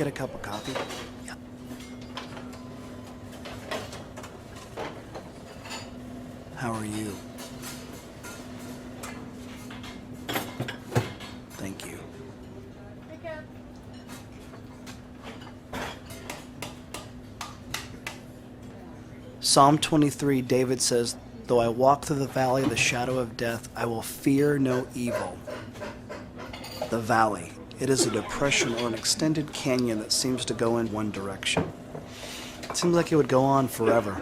get a cup of coffee? Yeah. How are you? Thank you. Psalm 23, David says, "Though I walk through the valley of the shadow of death, I will fear no evil." The valley. It is a depression or an extended canyon that seems to go in one direction. It seems like it would go on forever.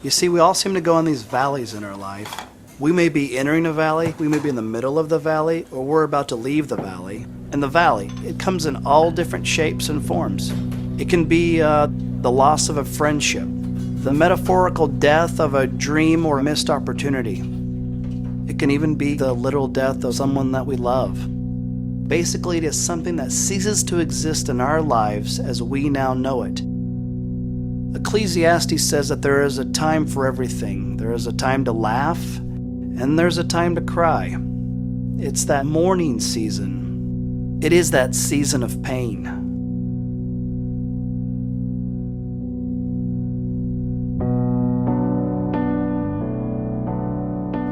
You see, we all seem to go in these valleys in our life. We may be entering a valley, we may be in the middle of the valley, or we're about to leave the valley. And the valley, it comes in all different shapes and forms. It can be the loss of a friendship, the metaphorical death of a dream or a missed opportunity. It can even be the literal death of someone that we love. Basically, it is something that ceases to exist in our lives as we now know it. Ecclesiastes says that there is a time for everything. There is a time to laugh, and there's a time to cry. It's that mourning season. It is that season of pain.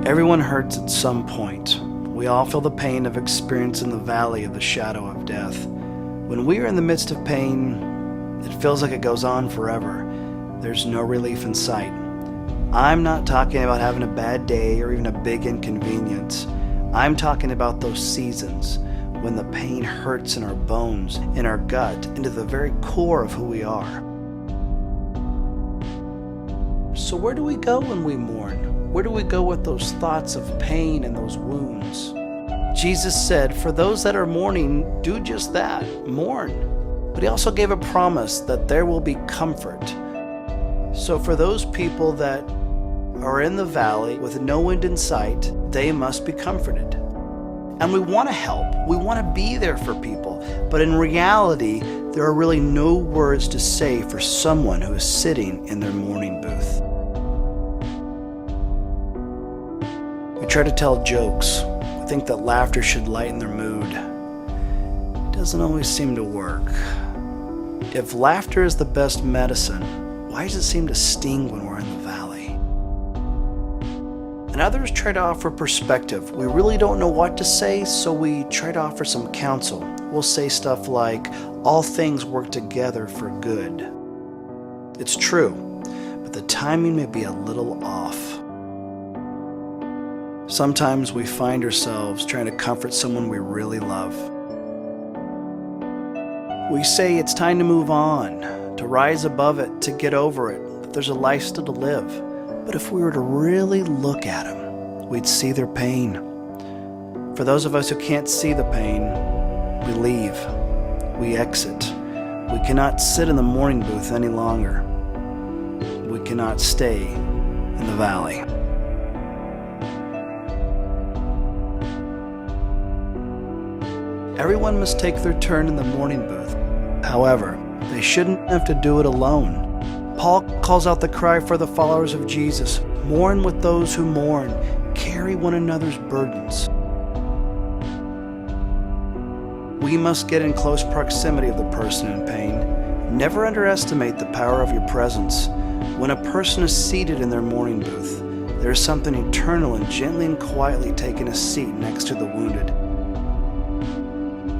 Everyone hurts at some point. We all feel the pain of experiencing the valley of the shadow of death. When we are in the midst of pain, it feels like it goes on forever. There's no relief in sight. I'm not talking about having a bad day or even a big inconvenience. I'm talking about those seasons when the pain hurts in our bones, in our gut, into the very core of who we are. So where do we go when we mourn? Where do we go with those thoughts of pain and those wounds? Jesus said, for those that are mourning, do just that, mourn. But he also gave a promise that there will be comfort. So for those people that are in the valley with no end in sight, they must be comforted. And we want to help. We want to be there for people. But in reality, there are really no words to say for someone who is sitting in their mourning booth. We try to tell jokes. We think that laughter should lighten their mood. It doesn't always seem to work. If laughter is the best medicine, why does it seem to sting when we're in the valley? And others try to offer perspective. We really don't know what to say, so we try to offer some counsel. We'll say stuff like, all things work together for good. It's true, but the timing may be a little off. Sometimes we find ourselves trying to comfort someone we really love. We say it's time to move on, to rise above it, to get over it, that there's a life still to live. But if we were to really look at them, we'd see their pain. For those of us who can't see the pain, we leave, we exit. We cannot sit in the mourning booth any longer. We cannot stay in the valley. Everyone must take their turn in the mourning booth. However, they shouldn't have to do it alone. Paul calls out the cry for the followers of Jesus, mourn with those who mourn, carry one another's burdens. We must get in close proximity of the person in pain. Never underestimate the power of your presence. When a person is seated in their mourning booth, there is something eternal and gently and quietly taking a seat next to the wounded.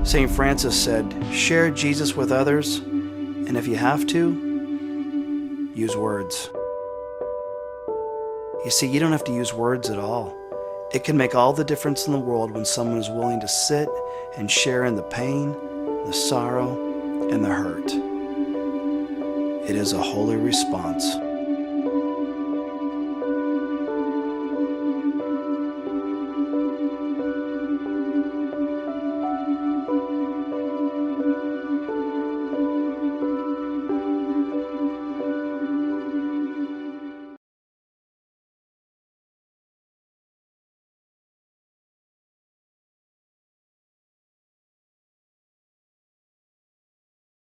St. Francis said, share Jesus with others, and if you have to, use words. You see, you don't have to use words at all. It can make all the difference in the world when someone is willing to sit and share in the pain, the sorrow, and the hurt. It is a holy response.